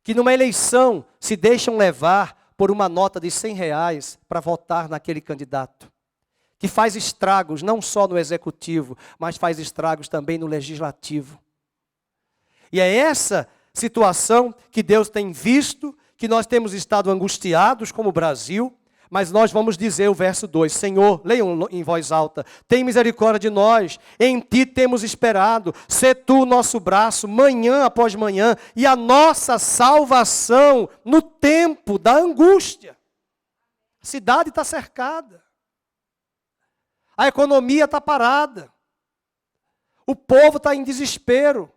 Que numa eleição se deixam levar por uma nota de R$100 para votar naquele candidato. Que faz estragos não só no executivo, mas faz estragos também no legislativo. E é essa situação que Deus tem visto, que nós temos estado angustiados como Brasil, mas nós vamos dizer o verso 2, Senhor, leiam em voz alta, tem misericórdia de nós, em ti temos esperado, sê tu o nosso braço, manhã após manhã, e a nossa salvação no tempo da angústia. A cidade está cercada. A economia está parada. O povo está em desespero.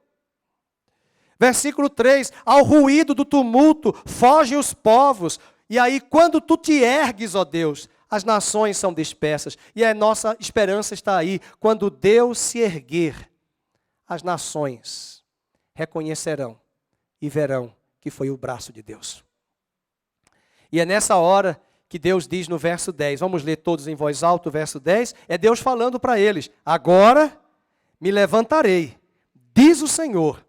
Versículo 3, ao ruído do tumulto, fogem os povos. E aí, quando tu te ergues, ó Deus, as nações são dispersas. E a nossa esperança está aí. Quando Deus se erguer, as nações reconhecerão e verão que foi o braço de Deus. E é nessa hora que Deus diz no verso 10, vamos ler todos em voz alta o verso 10, é Deus falando para eles, agora me levantarei, diz o Senhor,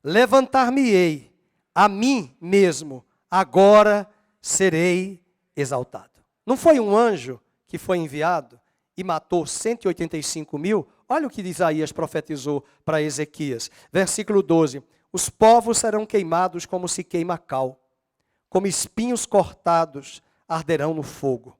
levantar-me-ei a mim mesmo, agora serei exaltado. Não foi um anjo que foi enviado e matou 185 mil? Olha o que Isaías profetizou para Ezequias. Versículo 12, os povos serão queimados como se queima cal, como espinhos cortados, arderão no fogo.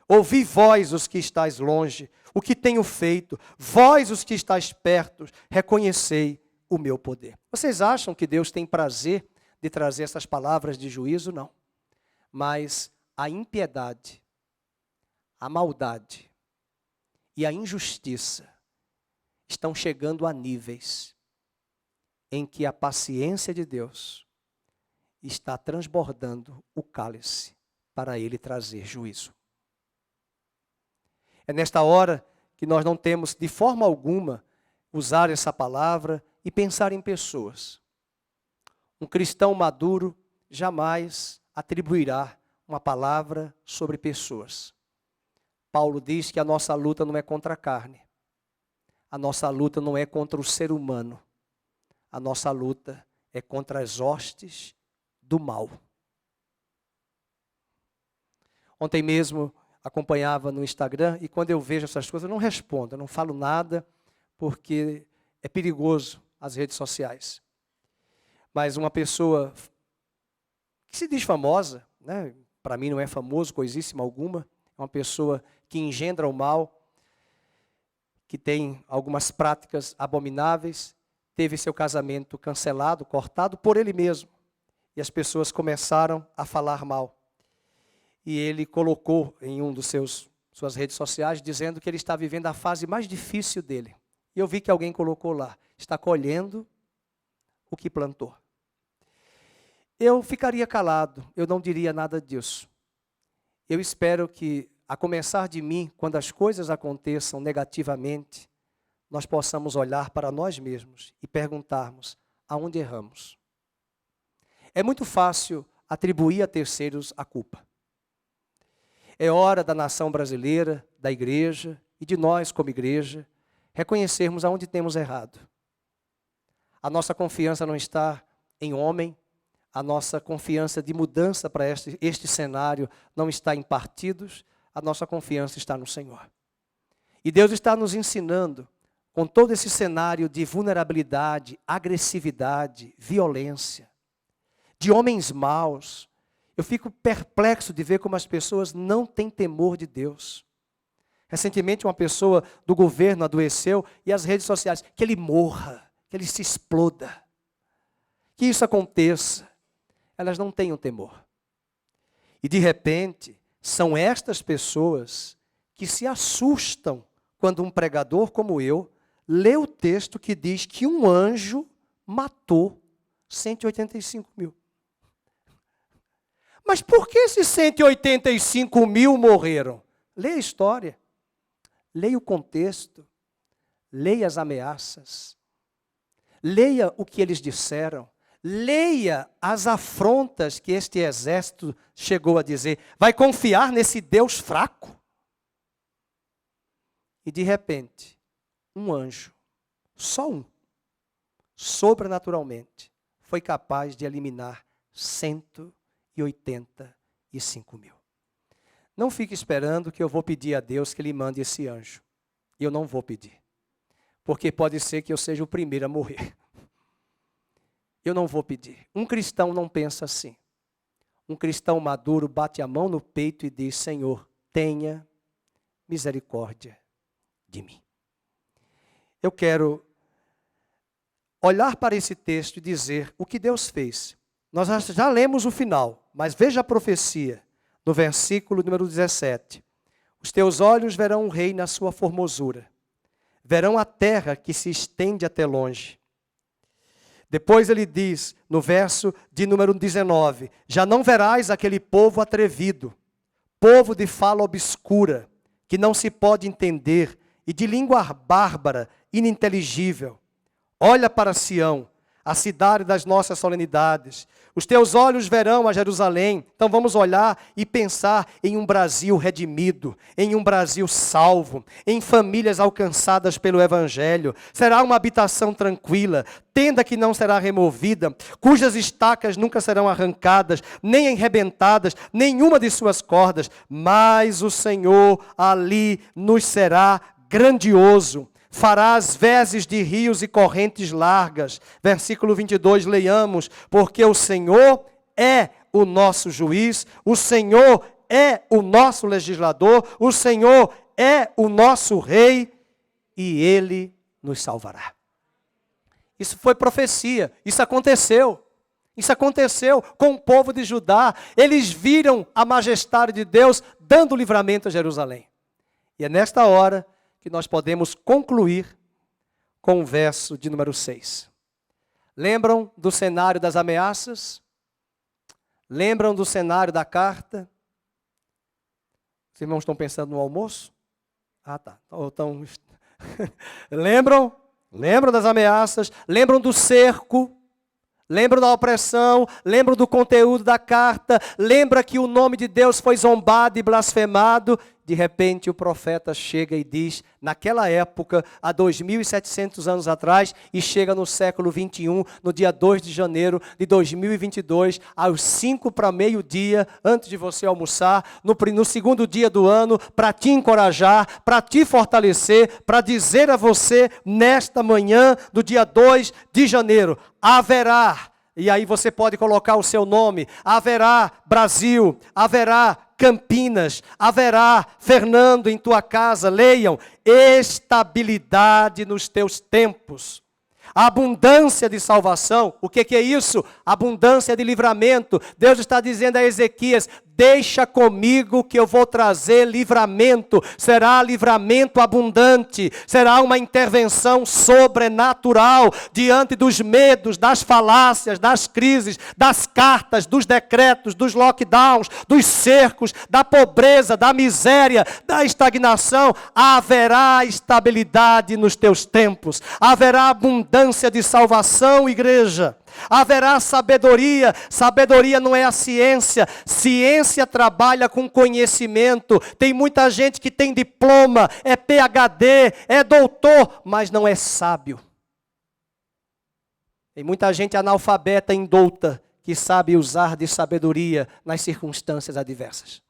Ouvi vós, os que estáis longe, o que tenho feito. Vós, os que estáis perto, reconhecei o meu poder. Vocês acham que Deus tem prazer de trazer essas palavras de juízo? Não. Mas a impiedade, a maldade e a injustiça estão chegando a níveis em que a paciência de Deus está transbordando o cálice para ele trazer juízo. É nesta hora que nós não temos, de forma alguma, usar essa palavra e pensar em pessoas. Um cristão maduro jamais atribuirá uma palavra sobre pessoas. Paulo diz que a nossa luta não é contra a carne. A nossa luta não é contra o ser humano. A nossa luta é contra as hostes do mal. Ontem mesmo acompanhava no Instagram e quando eu vejo essas coisas eu não respondo, eu não falo nada porque é perigoso as redes sociais. Mas uma pessoa que se diz famosa, né? Para mim não é famoso coisíssima alguma, é uma pessoa que engendra o mal, que tem algumas práticas abomináveis, teve seu casamento cancelado, cortado por ele mesmo. E as pessoas começaram a falar mal. E ele colocou em um dos suas redes sociais, dizendo que ele está vivendo a fase mais difícil dele. E eu vi que alguém colocou lá, está colhendo o que plantou. Eu ficaria calado, eu não diria nada disso. Eu espero que, a começar de mim, quando as coisas aconteçam negativamente, nós possamos olhar para nós mesmos e perguntarmos aonde erramos. É muito fácil atribuir a terceiros a culpa. É hora da nação brasileira, da igreja e de nós como igreja, reconhecermos aonde temos errado. A nossa confiança não está em homem, a nossa confiança de mudança para este cenário não está em partidos, a nossa confiança está no Senhor. E Deus está nos ensinando, com todo esse cenário de vulnerabilidade, agressividade, violência, de homens maus, eu fico perplexo de ver como as pessoas não têm temor de Deus. Recentemente uma pessoa do governo adoeceu e as redes sociais, que ele morra, que ele se exploda, que isso aconteça. Elas não têm o temor. E de repente, são estas pessoas que se assustam quando um pregador como eu lê o texto que diz que um anjo matou 185 mil. Mas por que esses 185 mil morreram? Leia a história, leia o contexto, leia as ameaças, leia o que eles disseram, leia as afrontas que este exército chegou a dizer. Vai confiar nesse Deus fraco? E de repente, um anjo, só um, sobrenaturalmente, foi capaz de eliminar 185 mil. Não fique esperando que eu vou pedir a Deus que Ele mande esse anjo. Eu não vou pedir. Porque pode ser que eu seja o primeiro a morrer. Eu não vou pedir. Um cristão não pensa assim. Um cristão maduro bate a mão no peito e diz: Senhor, tenha misericórdia de mim. Eu quero olhar para esse texto e dizer o que Deus fez. Nós já lemos o final, mas veja a profecia, no versículo número 17. Os teus olhos verão o rei na sua formosura, verão a terra que se estende até longe. Depois ele diz, no verso de número 19, já não verás aquele povo atrevido, povo de fala obscura, que não se pode entender, e de língua bárbara, ininteligível. Olha para Sião, a cidade das nossas solenidades. Os teus olhos verão a Jerusalém. Então vamos olhar e pensar em um Brasil redimido, em um Brasil salvo, em famílias alcançadas pelo Evangelho. Será uma habitação tranquila, tenda que não será removida, cujas estacas nunca serão arrancadas, nem arrebentadas, nenhuma de suas cordas. Mas o Senhor ali nos será grandioso. Fará as vezes de rios e correntes largas. Versículo 22, leiamos. Porque o Senhor é o nosso juiz, o Senhor é o nosso legislador, o Senhor é o nosso rei e Ele nos salvará. Isso foi profecia, isso aconteceu. Isso aconteceu com o povo de Judá. Eles viram a majestade de Deus dando livramento a Jerusalém. E é nesta hora que nós podemos concluir com o verso de número 6. Lembram do cenário das ameaças? Lembram do cenário da carta? Os irmãos estão pensando no almoço? Ah, tá. Então, lembram? Lembram das ameaças? Lembram do cerco? Lembram da opressão? Lembram do conteúdo da carta? Lembra que o nome de Deus foi zombado e blasfemado? De repente o profeta chega e diz, naquela época, há 2.700 anos atrás, e chega no século 21, no dia 2 de janeiro de 2022, aos 5 para meio-dia, antes de você almoçar, no segundo dia do ano, para te encorajar, para te fortalecer, para dizer a você, nesta manhã do dia 2 de janeiro, haverá, e aí você pode colocar o seu nome, haverá Brasil, haverá Campinas, haverá, Fernando, em tua casa, leiam, estabilidade nos teus tempos. Abundância de salvação. O que é isso? Abundância de livramento. Deus está dizendo a Ezequias: deixa comigo que eu vou trazer livramento. Será livramento abundante. Será uma intervenção sobrenatural diante dos medos, das falácias, das crises, das cartas, dos decretos, dos lockdowns, dos cercos, da pobreza, da miséria, da estagnação. Haverá estabilidade nos teus tempos. Haverá abundância de salvação, igreja. Haverá sabedoria. Sabedoria não é a ciência. Ciência trabalha com conhecimento. Tem muita gente que tem diploma, é PhD, é doutor, mas não é sábio. Tem muita gente analfabeta, indouta, que sabe usar de sabedoria nas circunstâncias adversas.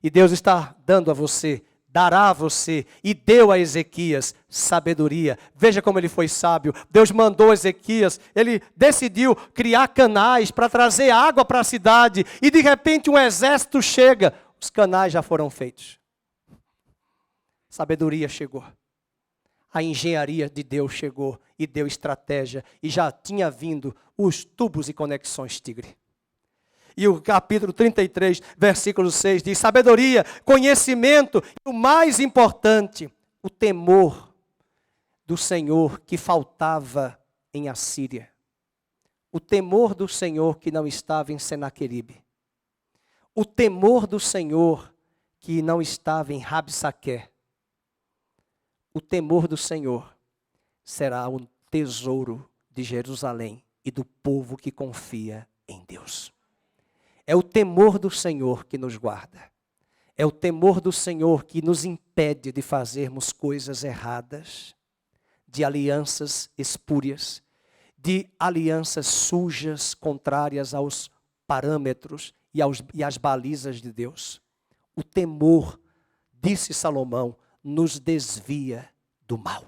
E Deus está dando a você, dará a você, e deu a Ezequias sabedoria. Veja como ele foi sábio. Deus mandou Ezequias, ele decidiu criar canais para trazer água para a cidade. E de repente um exército chega. Os canais já foram feitos. Sabedoria chegou. A engenharia de Deus chegou e deu estratégia. E já tinha vindo os tubos e conexões Tigre. E o capítulo 33, versículo 6 diz: sabedoria, conhecimento e o mais importante, o temor do Senhor que faltava em Assíria. O temor do Senhor que não estava em Senaqueribe. O temor do Senhor que não estava em Rabsaqué. O temor do Senhor será o tesouro de Jerusalém e do povo que confia em Deus. É o temor do Senhor que nos guarda. É o temor do Senhor que nos impede de fazermos coisas erradas, de alianças espúrias, de alianças sujas, contrárias aos parâmetros e às balizas de Deus. O temor, disse Salomão, nos desvia do mal.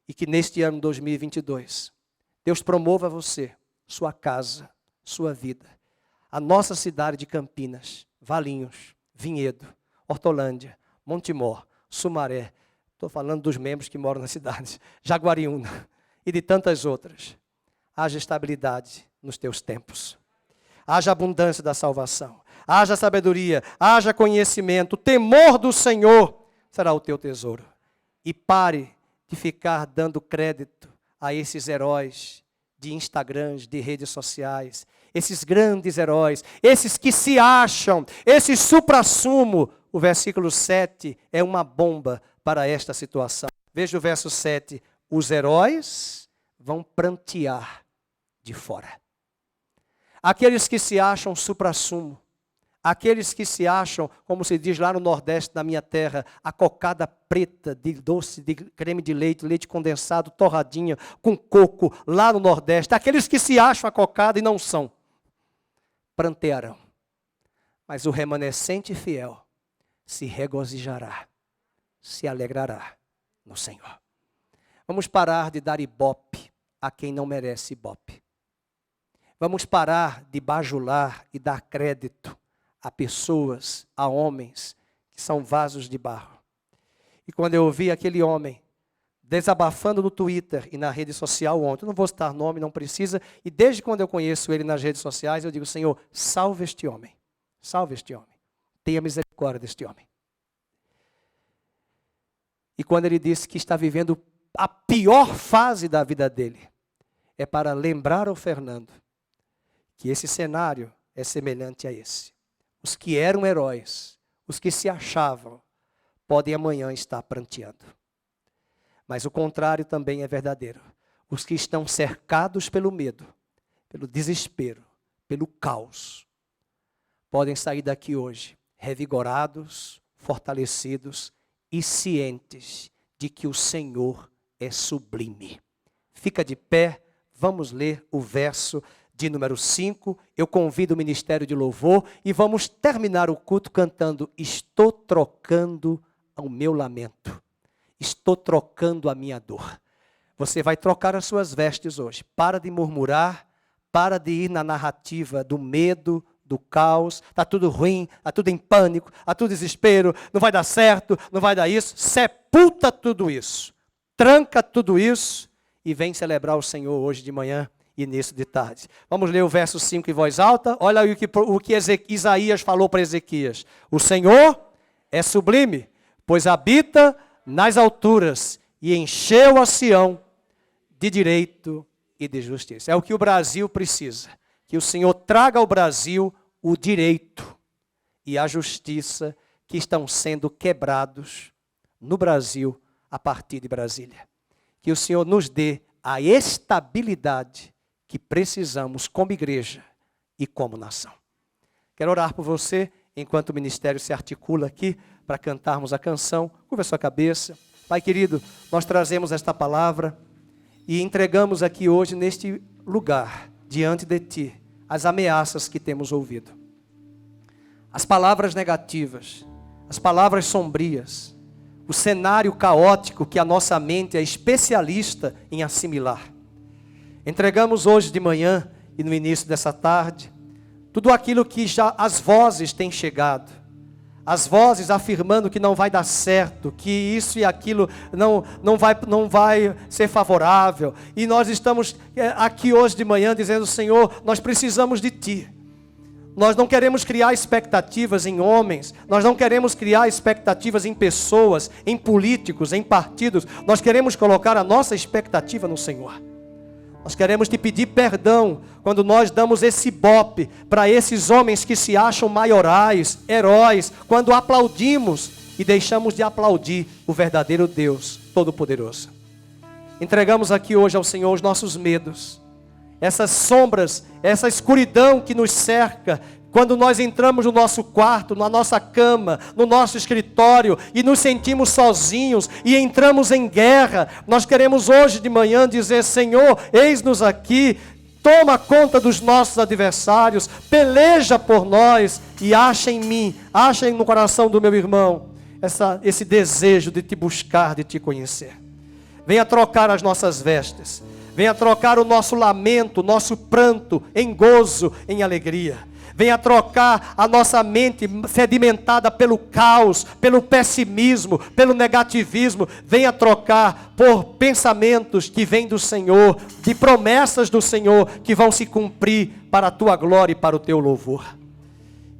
E que neste ano 2022, Deus promova você, sua casa, sua vida, a nossa cidade de Campinas, Valinhos, Vinhedo, Hortolândia, Montemor, Sumaré. Estou falando dos membros que moram nas cidades, Jaguariúna e de tantas outras. Haja estabilidade nos teus tempos. Haja abundância da salvação. Haja sabedoria, haja conhecimento. O temor do Senhor será o teu tesouro. E pare de ficar dando crédito a esses heróis de Instagrams, de redes sociais, esses grandes heróis, esses que se acham, esse suprassumo. O versículo 7 é uma bomba para esta situação. Veja o verso 7. Os heróis vão prantear de fora. Aqueles que se acham suprassumo, aqueles que se acham, como se diz lá no Nordeste da minha terra, a cocada preta de doce, de creme de leite, leite condensado, torradinha, com coco, lá no Nordeste. Aqueles que se acham a cocada e não são, prantearão. Mas o remanescente fiel se regozijará, se alegrará no Senhor. Vamos parar de dar ibope a quem não merece ibope. Vamos parar de bajular e dar crédito a pessoas, a homens, que são vasos de barro. E quando eu ouvi aquele homem desabafando no Twitter e na rede social ontem, eu não vou citar nome, não precisa, e desde quando eu conheço ele nas redes sociais, eu digo: Senhor, salve este homem, tenha misericórdia deste homem. E quando ele disse que está vivendo a pior fase da vida dele, é para lembrar ao Fernando que esse cenário é semelhante a esse. Os que eram heróis, os que se achavam, podem amanhã estar pranteando. Mas o contrário também é verdadeiro. Os que estão cercados pelo medo, pelo desespero, pelo caos, podem sair daqui hoje revigorados, fortalecidos e cientes de que o Senhor é sublime. Fica de pé, vamos ler o verso de número 5, eu convido o ministério de louvor e vamos terminar o culto cantando: estou trocando o meu lamento, estou trocando a minha dor. Você vai trocar as suas vestes hoje. Para de murmurar, para de ir na narrativa do medo, do caos. Está tudo ruim, está tudo em pânico, está tudo desespero, não vai dar certo, não vai dar isso. Sepulta tudo isso, tranca tudo isso e vem celebrar o Senhor hoje de manhã e início de tarde. Vamos ler o verso 5 em voz alta. Olha aí o que Isaías falou para Ezequias. O Senhor é sublime, pois habita nas alturas e encheu a Sião de direito e de justiça. É o que o Brasil precisa. Que o Senhor traga ao Brasil o direito e a justiça que estão sendo quebrados no Brasil a partir de Brasília. Que o Senhor nos dê a estabilidade que precisamos como igreja e como nação. Quero orar por você enquanto o ministério se articula aqui para cantarmos a canção. Curva a sua cabeça. Pai querido, nós trazemos esta palavra e entregamos aqui hoje neste lugar, diante de Ti, as ameaças que temos ouvido. As palavras negativas, as palavras sombrias, o cenário caótico que a nossa mente é especialista em assimilar. Entregamos hoje de manhã e no início dessa tarde, tudo aquilo que já as vozes têm chegado. As vozes afirmando que não vai dar certo, que isso e aquilo não vai ser favorável. E nós estamos aqui hoje de manhã dizendo, Senhor, nós precisamos de Ti. Nós não queremos criar expectativas em homens, nós não queremos criar expectativas em pessoas, em políticos, em partidos. Nós queremos colocar a nossa expectativa no Senhor. Nós queremos Te pedir perdão quando nós damos esse bope para esses homens que se acham maiorais, heróis, quando aplaudimos e deixamos de aplaudir o verdadeiro Deus Todo-Poderoso. Entregamos aqui hoje ao Senhor os nossos medos, essas sombras, essa escuridão que nos cerca, quando nós entramos no nosso quarto, na nossa cama, no nosso escritório e nos sentimos sozinhos e entramos em guerra. Nós queremos hoje de manhã dizer, Senhor, eis-nos aqui, toma conta dos nossos adversários, peleja por nós e acha em mim, acha no coração do meu irmão, esse desejo de Te buscar, de Te conhecer. Venha trocar as nossas vestes, venha trocar o nosso lamento, o nosso pranto em gozo, em alegria. Venha trocar a nossa mente sedimentada pelo caos, pelo pessimismo, pelo negativismo. Venha trocar por pensamentos que vêm do Senhor, de promessas do Senhor que vão se cumprir para a Tua glória e para o Teu louvor.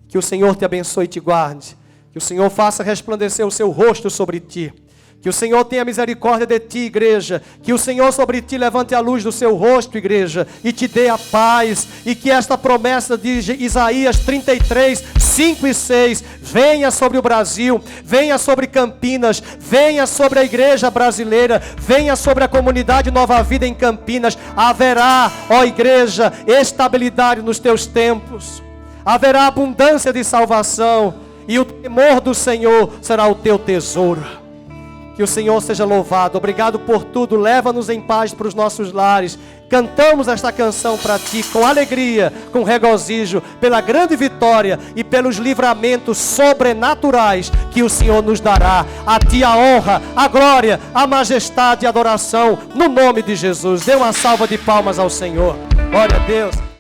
Que o Senhor te abençoe e te guarde. Que o Senhor faça resplandecer o seu rosto sobre ti. Que o Senhor tenha misericórdia de ti, igreja. Que o Senhor sobre ti levante a luz do seu rosto, igreja, e te dê a paz. E que esta promessa de Isaías 33, 5 e 6 venha sobre o Brasil, venha sobre Campinas, venha sobre a igreja brasileira, venha sobre a comunidade Nova Vida em Campinas. Haverá, ó igreja, estabilidade nos teus tempos. Haverá abundância de salvação. E o temor do Senhor será o teu tesouro. Que o Senhor seja louvado. Obrigado por tudo. Leva-nos em paz para os nossos lares. Cantamos esta canção para Ti com alegria, com regozijo, pela grande vitória e pelos livramentos sobrenaturais que o Senhor nos dará. A Ti a honra, a glória, a majestade e a adoração, no nome de Jesus. Dê uma salva de palmas ao Senhor. Glória a Deus.